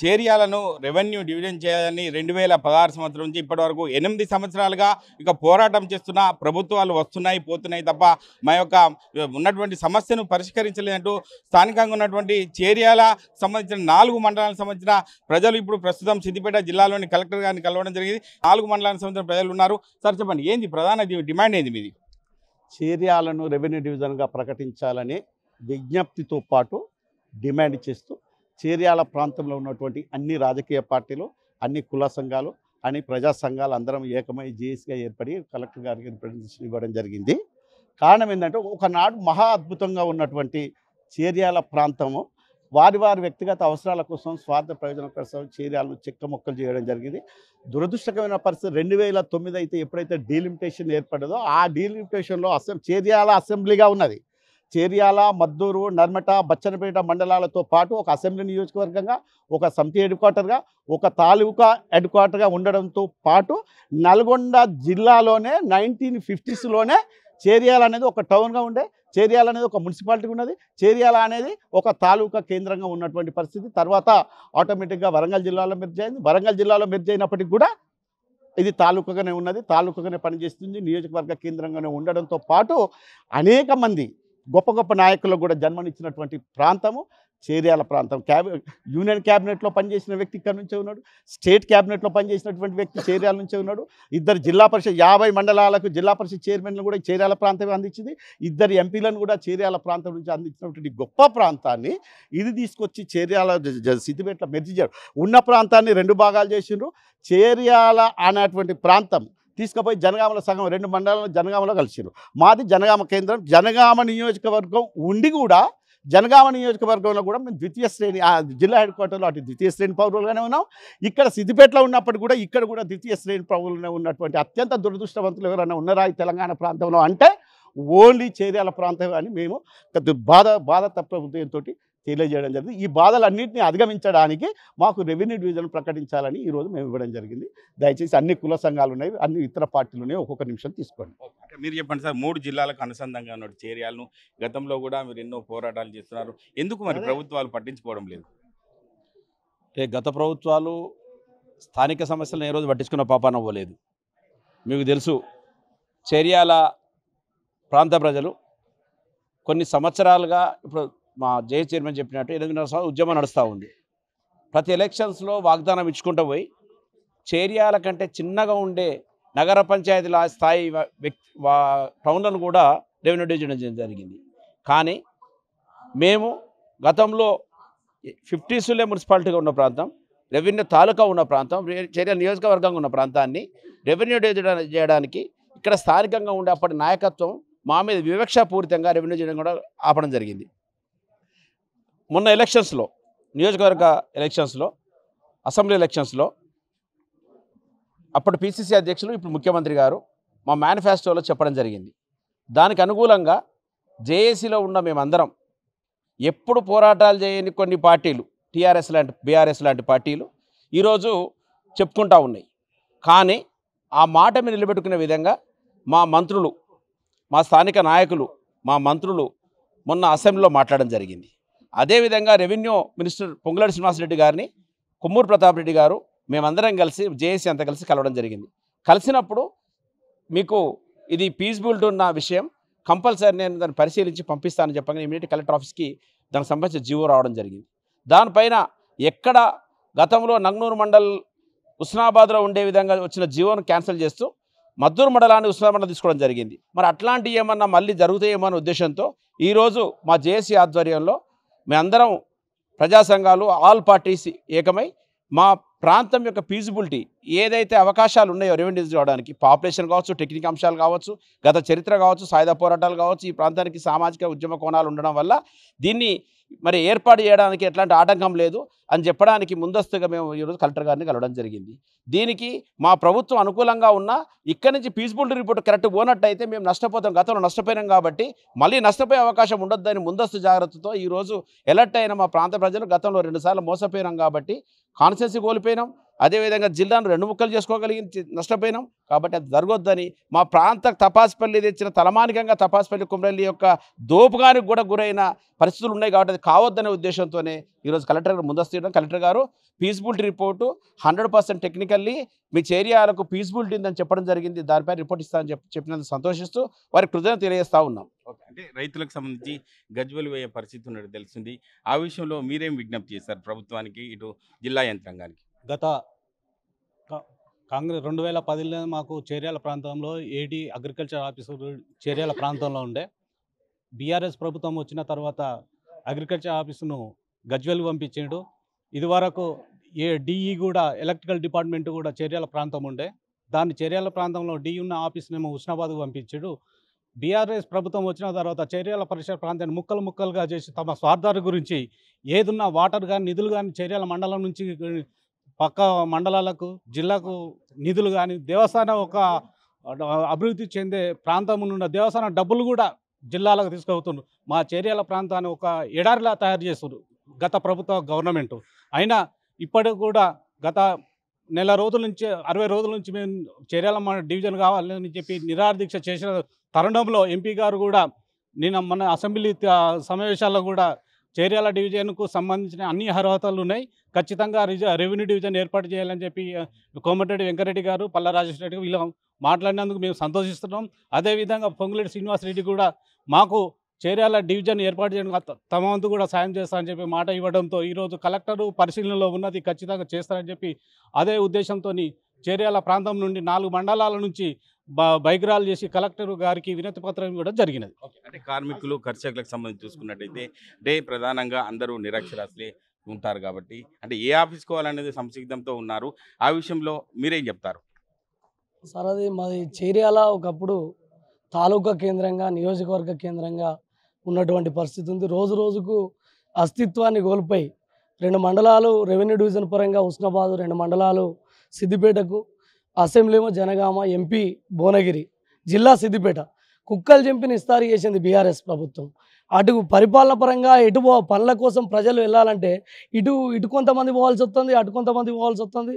చేరియాలను revenue division చేయాలని 2016 సంవత్సరం నుంచి ఇప్పటివరకు 8 సంవత్సరాలుగా ఇక పోరాటం చేస్తున్న ప్రభుత్వాలు వస్తున్నాయి పోతున్నాయి తప్ప మా యొక్క ఉన్నటువంటి సమస్యను పరిష్కరించలేదంటూ స్థానికంగా ఉన్నటువంటి చేరియాల సంబంధించిన 4 మండలాలకు సంబంధించిన ప్రజలు ఇప్పుడు ప్రస్తుతం సిద్దిపేట జిల్లాలోని కలెక్టర్ గారిని కలవడం జరిగింది. 4 మండలానికి సంబంధించిన ప్రజలు ఉన్నారు. సార్ చెప్పండి, ఏంది ప్రధాన డిమాండ్ ఏంది మీది? చేరియాలను రెవెన్యూ డివిజన్గా ప్రకటించాలని విజ్ఞప్తితో పాటు డిమాండ్ చేస్తూ చేరియాల ప్రాంతంలో ఉన్నటువంటి అన్ని రాజకీయ పార్టీలు, అన్ని కుల సంఘాలు, అన్ని ప్రజా సంఘాలు అందరం ఏకమై జేఏసీగా ఏర్పడి కలెక్టర్ గారికి రిప్రజెంటేషన్ ఇవ్వడం జరిగింది. కారణం ఏంటంటే ఒకనాడు మహా అద్భుతంగా ఉన్నటువంటి చేరియాల ప్రాంతము వారి వ్యక్తిగత అవసరాల కోసం స్వార్థ ప్రయోజనం కోసం చేరియాలను చెక్కమొక్కలు చేయడం జరిగింది. దురదృష్టకరమైన పరిస్థితి 2009 అయితే ఎప్పుడైతే డీలిమిటేషన్ ఏర్పడదో ఆ డీలిమిటేషన్లో చేరియాల అసెంబ్లీగా ఉన్నది. చేరియాల, మద్దూరు, నర్మట, బచ్చనపేట మండలాలతో పాటు ఒక అసెంబ్లీ నియోజకవర్గంగా, ఒక సమితి హెడ్ క్వార్టర్గా, ఒక తాలూకా హెడ్ క్వార్టర్గా ఉండడంతో పాటు నల్గొండ జిల్లాలోనే 1950స్లోనే చేరియాల అనేది ఒక టౌన్గా ఉండే, చేరియాల అనేది ఒక మున్సిపాలిటీ ఉన్నది, చేరియాల అనేది ఒక తాలూకా కేంద్రంగా ఉన్నటువంటి పరిస్థితి. తర్వాత ఆటోమేటిక్గా వరంగల్ జిల్లాలో మెర్జ్ అయింది. వరంగల్ జిల్లాలో మెర్జ్ అయినప్పటికీ కూడా ఇది తాలూకాగానే ఉన్నది, తాలూకాగానే పనిచేస్తుంది, నియోజకవర్గ కేంద్రంగానే ఉండడంతో పాటు అనేక మంది గొప్ప గొప్ప నాయకులకు కూడా జన్మనిచ్చినటువంటి ప్రాంతము చేరియాల ప్రాంతం. యూనియన్ క్యాబినెట్లో పనిచేసిన వ్యక్తి ఇక్కడ నుంచే ఉన్నాడు, స్టేట్ క్యాబినెట్లో పనిచేసినటువంటి వ్యక్తి చేరియాల నుంచే ఉన్నాడు. 2 జిల్లా పరిషత్ 50 మండలాలకు జిల్లా పరిషత్ చైర్మన్లు కూడా చేరియాల ప్రాంతమే అందించింది. 2 ఎంపీలను కూడా చేరియాల ప్రాంతం నుంచి అందించినటువంటి గొప్ప ప్రాంతాన్ని ఇది తీసుకొచ్చి చేరియాల సిద్దిపేటలో మెర్జ్ చేయడం, ఉన్న ప్రాంతాన్ని 2 భాగాలు చేసిండ్రు. చేరియాల అనేటువంటి ప్రాంతం తీసుకుపోయి జనగామలో సగం 2 మండలాలు జనగామలో కలిసిరు. మాది జనగామ కేంద్రం. జనగామ నియోజకవర్గం ఉండి కూడా జనగామ నియోజకవర్గంలో కూడా మేము ద్వితీయ శ్రేణి జిల్లా హెడ్ క్వార్టర్లో అటు ద్వితీయ శ్రేణి పౌరులుగానే ఉన్నాం. ఇక్కడ సిద్దిపేటలో ఉన్నప్పటికీ కూడా ఇక్కడ కూడా ద్వితీయ శ్రేణి పౌరులుగానే ఉన్నటువంటి అత్యంత దురదృష్టవంతులు ఎవరైనా ఉన్నారా ఈ తెలంగాణ ప్రాంతంలో అంటే ఓన్లీ చేరియాల ప్రాంతం అని మేము బాధ తప్ప ఉదయంతో తెలియజేయడం జరిగింది. ఈ బాధలన్నింటినీ అధిగమించడానికి మాకు రెవెన్యూ డివిజన్ ప్రకటించాలని ఈరోజు మేము ఇవ్వడం జరిగింది. దయచేసి అన్ని కుల సంఘాలు ఉన్నాయి, అన్ని ఇతర పార్టీలు ఉన్నాయి, ఒక్కొక్క నిమిషం తీసుకోండి. మీరు చెప్పండి సార్, 3 జిల్లాలకు అనుసంధానంగా ఉన్న చేరియాలను గతంలో కూడా మీరు ఎన్నో పోరాటాలు చేస్తున్నారు, ఎందుకు మరి ప్రభుత్వాలు పట్టించుకోవడం లేదు? గత ప్రభుత్వాలు స్థానిక సమస్యలను ఏ రోజు పట్టించుకున్న పాపాన అవ్వలేదు. మీకు తెలుసు, చేరియాల ప్రాంత ప్రజలు కొన్ని సంవత్సరాలుగా ఇప్పుడు మా జే చైర్మన్ చెప్పినట్టు 8 సంవత్సరాలు ఉద్యమం నడుస్తూ ఉంది. ప్రతి ఎలక్షన్స్లో వాగ్దానం ఇచ్చుకుంటూ పోయి చేరియాల కంటే చిన్నగా ఉండే నగర పంచాయతీల స్థాయి టౌన్లను కూడా రెవెన్యూ డివిజన్ చేయడం జరిగింది. కానీ మేము గతంలో 50స్లో మున్సిపాలిటీగా ఉన్న ప్రాంతం, రెవెన్యూ తాలూకా ఉన్న ప్రాంతం, చేరియాల నియోజకవర్గంగా ఉన్న ప్రాంతాన్ని రెవెన్యూ డివిజన్ చేయడానికి ఇక్కడ స్థానికంగా ఉండే అప్పటి నాయకత్వం మా మీద వివక్షాపూరితంగా రెవెన్యూ చేయడం కూడా ఆపడం జరిగింది. మొన్న ఎలక్షన్స్లో, నియోజకవర్గ ఎలక్షన్స్లో, అసెంబ్లీ ఎలక్షన్స్లో అప్పటి పిసిసి అధ్యక్షులు ఇప్పుడు ముఖ్యమంత్రి గారు మా మేనిఫెస్టోలో చెప్పడం జరిగింది. దానికి అనుకూలంగా జేఏసీలో ఉన్న మేమందరం ఎప్పుడు పోరాటాలు చేయని కొన్ని పార్టీలు, టీఆర్ఎస్ లాంటి, బీఆర్ఎస్ లాంటి పార్టీలు ఈరోజు చెప్పుకుంటూ ఉన్నాయి. కానీ ఆ మాట మీద నిలబెట్టుకునే విధంగా మా మంత్రులు, మా స్థానిక నాయకులు, మా మంత్రులు మొన్న అసెంబ్లీలో మాట్లాడడం జరిగింది. అదేవిధంగా రెవెన్యూ మినిస్టర్ పొంగులేటి శ్రీనివాసరెడ్డి గారిని కొమ్మూరు ప్రతాప్ రెడ్డి గారు మేమందరం కలిసి జేఏసీ అంతా కలిసి కలవడం జరిగింది. కలిసినప్పుడు మీకు ఇది ఫీజిబిలిటీ ఉన్న విషయం, కంపల్సరీ నేను దాన్ని పరిశీలించి పంపిస్తానని చెప్పగానే ఇమీడియట్ కలెక్టర్ ఆఫీస్కి దానికి సంబంధించిన జీవో రావడం జరిగింది. దానిపైన ఎక్కడ గతంలో నంగనూరు మండల్ హుస్నాబాద్లో ఉండే విధంగా వచ్చిన జీవోను క్యాన్సిల్ చేస్తూ మద్దూరు మండలాన్ని హుస్నాబాద్ మండలం తీసుకోవడం జరిగింది. మరి అట్లాంటివి ఏమన్నా మళ్ళీ జరుగుతాయేమో అనే ఉద్దేశంతో ఈరోజు మా జేఏసీ ఆధ్వర్యంలో మేమందరం ప్రజా సంఘాలు, ఆల్ పార్టీస్ ఏకమై మా ప్రాంతం యొక్క ఫీజిబిలిటీ ఏదైతే అవకాశాలు ఉన్నాయో రెవెన్యూ చేయడానికి, పాపులేషన్ కావచ్చు, టెక్నిక్ అంశాలు కావచ్చు, గత చరిత్ర కావచ్చు, సాయుధ పోరాటాలు కావచ్చు, ఈ ప్రాంతానికి సామాజిక ఉద్యమ కోణాలు ఉండడం వల్ల దీన్ని మరి ఏర్పాటు చేయడానికి ఎట్లాంటి ఆటంకం లేదు అని చెప్పడానికి ముందస్తుగా మేము ఈరోజు కలెక్టర్ గారిని కలవడం జరిగింది. దీనికి మా ప్రభుత్వం అనుకూలంగా ఉన్నా ఇక్కడి నుంచి ఫీజిబిలిటీ రిపోర్ట్ కరెక్ట్ పోనట్టయితే మేము నష్టపోతాం, గతంలో నష్టపోయినాం కాబట్టి మళ్ళీ నష్టపోయే అవకాశం ఉండొద్దని ముందస్తు జాగ్రత్తతో ఈరోజు ఎలర్ట్ అయిన మా ప్రాంత ప్రజలు గతంలో 2 సార్లు మోసపోయినాం కాబట్టి కాన్స్టిట్యున్సీ కోల్పోయినాం, అదేవిధంగా జిల్లాను 2 ముక్కలు చేసుకోగలిగి నష్టపోయినాం. కాబట్టి అది జరగొద్దని మా ప్రాంత తపాసుపల్లి తెచ్చిన తలమానికంగా తపాసుపల్లి కుమ్రల్లి యొక్క దోపుగానికి కూడా గురైన పరిస్థితులు ఉన్నాయి. కాబట్టి అది కావద్దనే ఉద్దేశంతోనే ఈరోజు కలెక్టర్ గారు ముందస్తు చేయడం. కలెక్టర్ గారు పీస్బిలిటీ రిపోర్టు 100% టెక్నికల్లీ మీ ఏరియాలకు పీస్బిలిటీ ఉందని చెప్పడం జరిగింది. దానిపై రిపోర్ట్ ఇస్తామని చెప్పినందుకు సంతోషిస్తూ వారికి కృతజ్ఞత తెలియజేస్తూ ఉన్నాం. అంటే రైతులకు సంబంధించి గజ్వెలు పోయే పరిస్థితి ఉన్నట్టు తెలిసింది. ఆ విషయంలో మీరేం విజ్ఞప్తి చేశారు ప్రభుత్వానికి, ఇటు జిల్లా యంత్రాంగానికి? గత కాంగ్రెస్ 2010లో మాకు చేర్యాల ప్రాంతంలో ఏడీ అగ్రికల్చర్ ఆఫీసర్ చేర్యాల ప్రాంతంలో ఉండే. బీఆర్ఎస్ ప్రభుత్వం వచ్చిన తర్వాత అగ్రికల్చర్ ఆఫీసును గజ్వెల్ పంపించాడు. ఇదివరకు డిఈ కూడా ఎలక్ట్రికల్ డిపార్ట్మెంట్ కూడా చేర్యాల ప్రాంతం ఉండే. దాన్ని చేర్యాల ప్రాంతంలో డిఈ ఉన్న ఆఫీస్నేమో హుస్నాబాద్కు పంపించాడు. బీఆర్ఎస్ ప్రభుత్వం వచ్చిన తర్వాత చేర్యాల పరిసర ప్రాంతాన్ని ముక్కలు ముక్కలుగా చేసి తమ స్వార్థాల గురించి ఏదున్నా వాటర్ కానీ నిధులు కానీ చేర్యాల మండలం నుంచి పక్క మండలాలకు జిల్లాకు నిధులు కానీ దేవస్థానం ఒక అభివృద్ధి చెందే ప్రాంతం ఉన్న దేవస్థానం డబ్బులు కూడా జిల్లాలకు తీసుకుపోతున్నారు. మా చేర్యాల ప్రాంతాన్ని ఒక ఎడారిలా తయారు చేస్తున్నారు గత ప్రభుత్వ గవర్నమెంట్. అయినా ఇప్పటికి కూడా గత నెల రోజుల నుంచి 60 రోజుల నుంచి మేము చేర్యాల డివిజన్ కావాలని చెప్పి నిరాదీక్ష చేసిన తరుణంలో ఎంపీ గారు కూడా మన అసెంబ్లీ సమావేశాల్లో కూడా చేర్యాల డివిజన్కు సంబంధించిన అన్ని అర్హతలు ఉన్నాయి, ఖచ్చితంగా రెవెన్యూ డివిజన్ ఏర్పాటు చేయాలని చెప్పి కోమటిరెడ్డి వెంకరెడ్డి గారు, పల్లా రాజేశ్వర రెడ్డి వీళ్ళు మాట్లాడినందుకు మేము సంతోషిస్తున్నాం. అదేవిధంగా పొంగులేటి శ్రీనివాసరెడ్డి కూడా మాకు చేర్యాల డివిజన్ ఏర్పాటు చేయడం తమ వంతు కూడా సాయం చేస్తారని చెప్పి మాట ఇవ్వడంతో ఈరోజు కలెక్టరు పరిశీలనలో ఉన్నది, ఖచ్చితంగా చేస్తారని చెప్పి అదే ఉద్దేశంతో చేర్యాల ప్రాంతం నుండి 4 మండలాల నుంచి బైగ్రాలు చేసి కలెక్టర్ గారికి వినతి పత్రం ఇవ్వడం జరిగినది. అంటే కార్మికులు కర్షకులకు సంబంధించి చూసుకున్నట్టయితే ప్రధానంగా అందరూ నిరక్షరాస్యులే ఉంటారు కాబట్టి అంటే ఏ ఆఫీస్ కోవాలనేది సంసిగ్ధంతో ఉన్నారు. ఆ విషయంలో మీరేం చెప్తారు? సార్, అది మాది చేర్యాల ఒకప్పుడు తాలూకా కేంద్రంగా నియోజకవర్గ కేంద్రంగా ఉన్నటువంటి పరిస్థితి ఉంది. రోజు రోజుకు అస్తిత్వాన్ని కోల్పోయి 2 మండలాలు రెవెన్యూ డివిజన్ పరంగా హుస్నాబాదు, 2 మండలాలు సిద్దిపేటకు, అసెంబ్లీ ఏమో జనగామ, ఎంపీ భువనగిరి, జిల్లా సిద్దిపేట. కుక్కలు చింపిని ఇస్తారు చేసింది బీఆర్ఎస్ ప్రభుత్వం. అటు పరిపాలన పరంగా ఎటు పనుల కోసం ప్రజలు వెళ్ళాలంటే ఇటు కొంతమంది పోవాల్సి వస్తుంది, అటు కొంతమంది పోవాల్సి వస్తుంది.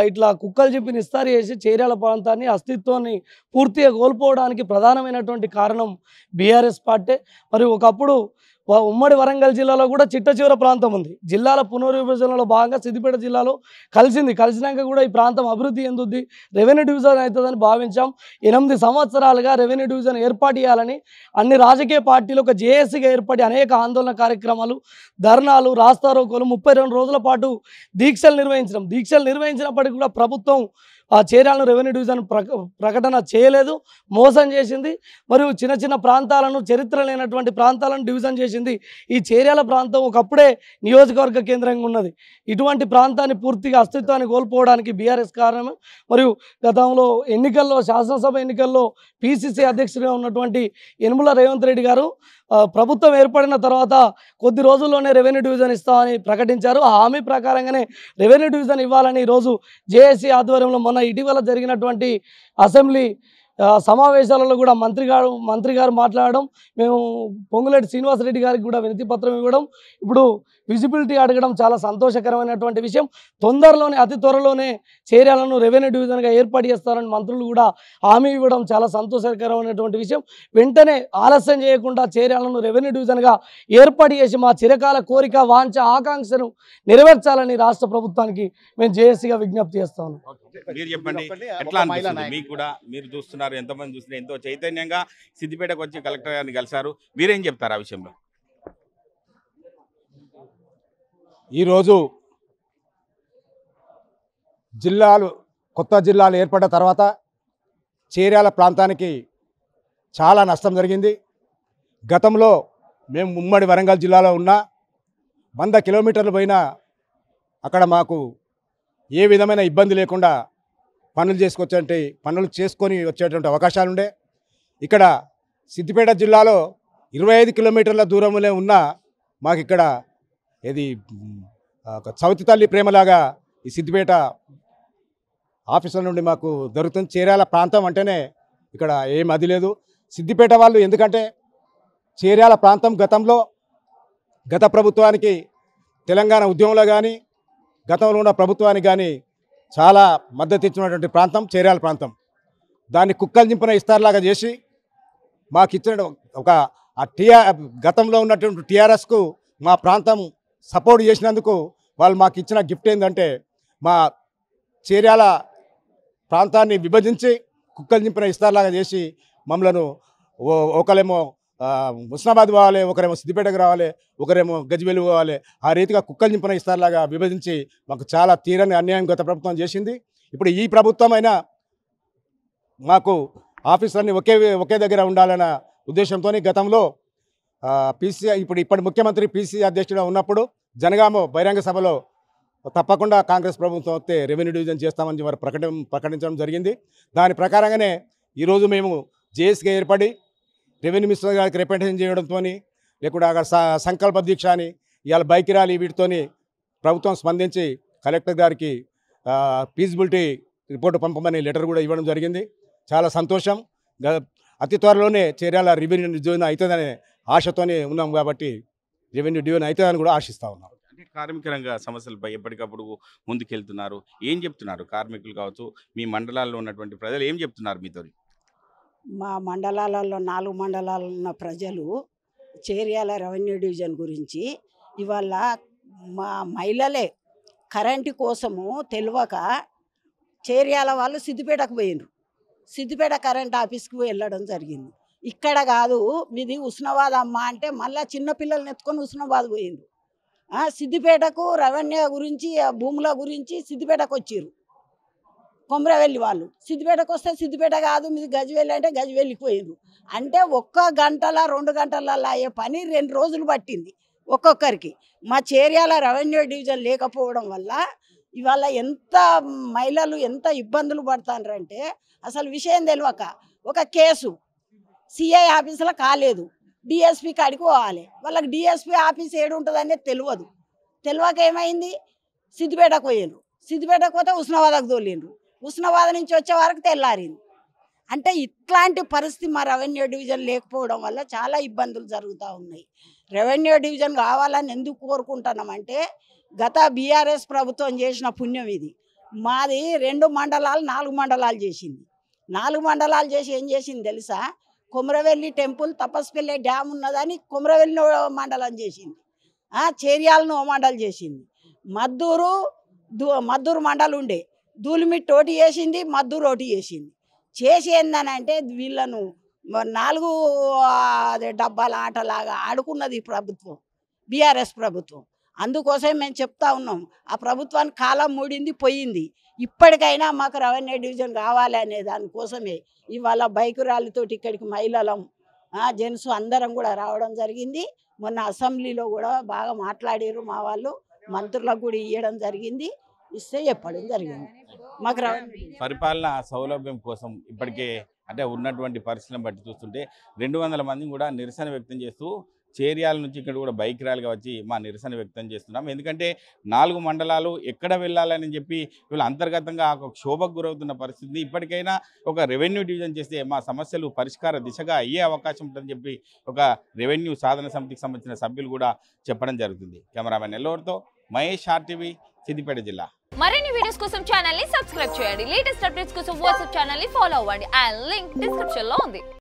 ఇట్లా కుక్కలు చింపిని ఇస్తారు చేసి చేర్యాల ప్రాంతాన్ని అస్తిత్వాన్ని పూర్తిగా కోల్పోవడానికి ప్రధానమైనటువంటి కారణం బీఆర్ఎస్ పార్టీ. మరి ఒకప్పుడు ఉమ్మడి వరంగల్ జిల్లాలో కూడా చిట్ట చివర ప్రాంతం ఉంది. జిల్లాల పునర్విభజనలో భాగంగా సిద్దిపేట జిల్లాలో కలిసినాక కూడా ఈ ప్రాంతం అభివృద్ధి చెందుద్ది, రెవెన్యూ డివిజన్ అవుతుందని భావించాం. 8 సంవత్సరాలుగా రెవెన్యూ డివిజన్ ఏర్పాటు చేయాలని అన్ని రాజకీయ పార్టీలు ఒక జేఏసీగా ఏర్పడి అనేక ఆందోళన కార్యక్రమాలు, ధర్నాలు, రాస్తారోకోలు, 32 రోజుల పాటు దీక్షలు నిర్వహించినప్పటికీ కూడా ప్రభుత్వం ఆ చేర్యాలను రెవెన్యూ డివిజన్ ప్రకటన చేయలేదు, మోసం చేసింది. మరియు చిన్న చిన్న ప్రాంతాలను, చరిత్ర లేనటువంటి ప్రాంతాలను డివిజన్ చేసింది. ఈ చేర్యాల ప్రాంతం ఒకప్పుడే నియోజకవర్గ కేంద్రంగా ఉన్నది. ఇటువంటి ప్రాంతాన్ని పూర్తిగా అస్తిత్వాన్ని కోల్పోవడానికి బీఆర్ఎస్ కారణం. మరియు గతంలో శాసనసభ ఎన్నికల్లో పిసిసి అధ్యక్షుడిగా ఉన్నటువంటి యనుమల రేవంత్ రెడ్డి గారు ప్రభుత్వం ఏర్పడిన తర్వాత కొద్ది రోజుల్లోనే రెవెన్యూ డివిజన్ ఇస్తామని ప్రకటించారు. ఆ హామీ ప్రకారంగానే రెవెన్యూ డివిజన్ ఇవ్వాలని ఈరోజు జేఏసీ ఆధ్వర్యంలో మొన్న ఇటీవల జరిగినటువంటి అసెంబ్లీ సమావేశాలలో కూడా మంత్రి గారు మాట్లాడడం, మేము పొంగులేటి శ్రీనివాసరెడ్డి గారికి కూడా వినతి పత్రం ఇవ్వడం, ఇప్పుడు విజిబిలిటీ అడగడం చాలా సంతోషకరమైనటువంటి విషయం. అతి త్వరలోనే చేర్యాలను రెవెన్యూ డివిజన్గా ఏర్పాటు చేస్తారని మంత్రులు కూడా హామీ ఇవ్వడం చాలా సంతోషకరమైనటువంటి విషయం. వెంటనే ఆలస్యం చేయకుండా చేర్యాలను రెవెన్యూ డివిజన్గా ఏర్పాటు చేసి మా చిరకాల కోరిక, వాంఛ, ఆకాంక్షను నెరవేర్చాలని రాష్ట్ర ప్రభుత్వానికి మేము జేఏసీగా విజ్ఞప్తి చేస్తాను. మీరు చెప్పండి, ఎట్లా అనిపిస్తుంది మీకు కూడా? మీరు చూస్తున్నారు, ఎంతమంది చూస్తున్నారు, ఎంతో చైతన్యంగా సిద్దిపేటకు వచ్చి కలెక్టర్ గారిని కలిశారు, మీరేం చెప్తారు ఆ విషయంలో? ఈరోజు కొత్త జిల్లాలు ఏర్పడ్డ తర్వాత చేర్యాల ప్రాంతానికి చాలా నష్టం జరిగింది. గతంలో మేము ఉమ్మడి వరంగల్ జిల్లాలో ఉన్న 100 కిలోమీటర్లు పోయినా అక్కడ మాకు ఏ విధమైన ఇబ్బంది లేకుండా పనులు చేసుకొని వచ్చేటువంటి అవకాశాలు ఉండే. ఇక్కడ సిద్దిపేట జిల్లాలో 25 కిలోమీటర్ల దూరంలో ఉన్న మాకు ఇక్కడ ఇది సౌతి తల్లి ప్రేమలాగా ఈ సిద్దిపేట ఆఫీసుల నుండి మాకు దొరుకుతుంది. చేర్యాల ప్రాంతం అంటేనే ఇక్కడ ఏం అది లేదు. సిద్దిపేట వాళ్ళు ఎందుకంటే చేర్యాల ప్రాంతం గత ప్రభుత్వానికి, తెలంగాణ ఉద్యమంలో కానీ, గతంలో ఉన్న ప్రభుత్వానికి కానీ చాలా మద్దతు ఇచ్చినటువంటి ప్రాంతం చేర్యాల ప్రాంతం. దాన్ని కుక్కలు చింపిన ఇస్తార్లాగా చేసి మాకు ఇచ్చిన ఒక గతంలో ఉన్నటువంటి టీఆర్ఎస్కు మా ప్రాంతం సపోర్ట్ చేసినందుకు వాళ్ళు మాకు ఇచ్చిన గిఫ్ట్ ఏంటంటే మా చేర్యాల ప్రాంతాన్ని విభజించి కుక్కలు చింపిన ఇస్తార్లాగా చేసి మమ్మలను ఒకరేమో హుస్నాబాద్ పోవాలి, ఒకరేమో సిద్దిపేటకు రావాలి, ఒకరేమో గజ్వేల్ పోవాలి. ఆ రీతిగా కుక్కలు చింపిన ఇస్తార్లాగా విభజించి మాకు చాలా తీరని అన్యాయం గత ప్రభుత్వం చేసింది. ఇప్పుడు ఈ ప్రభుత్వం అయినా మాకు ఆఫీసులన్నీ ఒకే దగ్గర ఉండాలన్న ఉద్దేశంతో గతంలో ఇప్పటి ముఖ్యమంత్రి పిసిసి అధ్యక్షుడు ఉన్నప్పుడు జనగామ బహిరంగ సభలో తప్పకుండా కాంగ్రెస్ ప్రభుత్వం వస్తే రెవెన్యూ డివిజన్ చేస్తామని వారు ప్రకటించడం జరిగింది. దాని ప్రకారంగానే ఈరోజు మేము జేఎస్గా ఏర్పడి రెవెన్యూ మినిస్టర్ గారికి రిప్రజెంటేషన్ చేయడంతో లేకుండా అక్కడ సంకల్ప దీక్ష అని ఇవాళ బైక్ ర్యాలీ వీటితోని ప్రభుత్వం స్పందించి కలెక్టర్ గారికి ఫీజిబిలిటీ రిపోర్టు పంపమని లెటర్ కూడా ఇవ్వడం జరిగింది. చాలా సంతోషం. అతి త్వరలోనే చేర్యాల రెవెన్యూ డివిజన్ అవుతుందనే ఆశతోనే ఉన్నాం కాబట్టి రెవెన్యూ డివిజన్ అవుతుందని కూడా ఆశిస్తూ ఉన్నాం. అంటే కార్మిక రంగ సమస్యలపై ఎప్పటికప్పుడు ముందుకెళ్తున్నారు, ఏం చెప్తున్నారు? కార్మికులు కావచ్చు, మీ మండలాల్లో ఉన్నటువంటి ప్రజలు ఏం చెప్తున్నారు మీతో? మా మండలాలలో 4 మండలాల్లో ఉన్న ప్రజలు చేర్యాల రెవెన్యూ డివిజన్ గురించి ఇవాళ మా మహిళలే కరెంటు కోసము తెలియక చేర్యాల వాళ్ళు సిద్దిపేటకు పోయినరు. సిద్దిపేట కరెంట్ ఆఫీస్కి వెళ్ళడం జరిగింది. ఇక్కడ కాదు మీది హుస్నాబాద్ అమ్మ అంటే మళ్ళీ చిన్నపిల్లల్ని ఎత్తుకొని హుస్నాబాద్ పోయిండ్రు. సిద్దిపేటకు రెవెన్యూ గురించి భూముల గురించి సిద్దిపేటకు వచ్చిర్రు. కొమరవెల్లి వాళ్ళు సిద్దిపేటకు వస్తే సిద్దిపేట కాదు మీది గజ్వేలి అంటే గజ్వేలికి పోయిండ్రు. అంటే 1 గంటల 2 గంటలలో అయ్యే పని 2 రోజులు పట్టింది ఒక్కొక్కరికి. మా చేర్యాల రెవెన్యూ డివిజన్ లేకపోవడం వల్ల ఇవాళ ఎంత మహిళలు ఎంత ఇబ్బందులు పడుతున్నారంటే అసలు విషయం తెలియక ఒక కేసు సిఐ ఆఫీసులో కాలేదు, డిఎస్పీ కాడికి పోవాలి. వాళ్ళకి డిఎస్పీ ఆఫీస్ ఏడు ఉంటుందనే తెలియక ఏమైంది సిద్దిపేటకు పోయిండ్రు. సిద్దిపేటకు పోతే హుస్నాబాద్కు తోలిండ్రు. హుస్నాబాద్ నుంచి వచ్చే వరకు తెల్లారింది. అంటే ఇట్లాంటి పరిస్థితి మా రెవెన్యూ డివిజన్ లేకపోవడం వల్ల చాలా ఇబ్బందులు జరుగుతూ ఉన్నాయి. రెవెన్యూ డివిజన్ కావాలని ఎందుకు కోరుకుంటున్నామంటే గత బీఆర్ఎస్ ప్రభుత్వం చేసిన పుణ్యం ఇది. మాది 2 మండలాలు 4 మండలాలు చేసింది. 4 మండలాలు చేసి ఏం చేసింది తెలుసా? కొమరవెల్లి టెంపుల్ తపస్పల్లి డ్యామ్ ఉన్నదని కొమరవెల్లి మండలం చేసింది. చేర్యాలను మండలం చేసింది. మద్దూరు మండలం ఉండే దూలిమిట్ ఒకటి చేసింది, మద్దూరు ఒకటి చేసింది. చేసి ఏందనంటే వీళ్ళను 4 డబ్బాల ఆటలాగా ఆడుకున్నది ఈ ప్రభుత్వం, బీఆర్ఎస్ ప్రభుత్వం. అందుకోసం మేము చెప్తా ఉన్నాం, ఆ ప్రభుత్వానికి కాలం మూడింది పోయింది. ఇప్పటికైనా మాకు రెవెన్యూ డివిజన్ కావాలి అనే దానికోసమే ఇవాళ బైక్ ర్యాలీతోటి ఇక్కడికి మహిళలం జెంట్స్ అందరం కూడా రావడం జరిగింది. మొన్న అసెంబ్లీలో కూడా బాగా మాట్లాడారు మా వాళ్ళు, మంత్రులకు కూడా ఇవ్వడం జరిగింది, ఇస్తే చెప్పడం జరిగింది. మాకు పరిపాలన సౌలభ్యం కోసం ఇప్పటికే అంటే ఉన్నటువంటి పరిస్థితులను బట్టి చూస్తుంటే 200 మంది కూడా నిరసన వ్యక్తం చేస్తూ చేర్యాల నుంచి ఇక్కడ కూడా బైక్ ర్యాలీగా వచ్చి మా నిరసన వ్యక్తం చేస్తున్నాం. ఎందుకంటే 4 మండలాలు ఎక్కడ వెళ్ళాలని చెప్పి వీళ్ళు అంతర్గతంగా ఒక క్షోభకు గురవుతున్న పరిస్థితి. ఇప్పటికైనా ఒక రెవెన్యూ డివిజన్ చేస్తే మా సమస్యలు పరిష్కార దిశగా అయ్యే అవకాశం ఉంటుందని చెప్పి ఒక రెవెన్యూ సాధన సమితికి సంబంధించిన సభ్యులు కూడా చెప్పడం జరుగుతుంది. కెమెరామెన్ ఎల్లూరుతో మహేష్, ఆర్టీవీ, సిద్దిపేట జిల్లా. మరిన్ని వీడియోస్ కోసం ఛానల్ ని సబ్స్క్రైబ్ చేయండి. లేటెస్ట్ అప్డేట్స్ కోసం వాట్సాప్ ఛానల్ ని ఫాలో అవ్వండి. ఆ లింక్ డిస్క్రిప్షన్ లో ఉంది.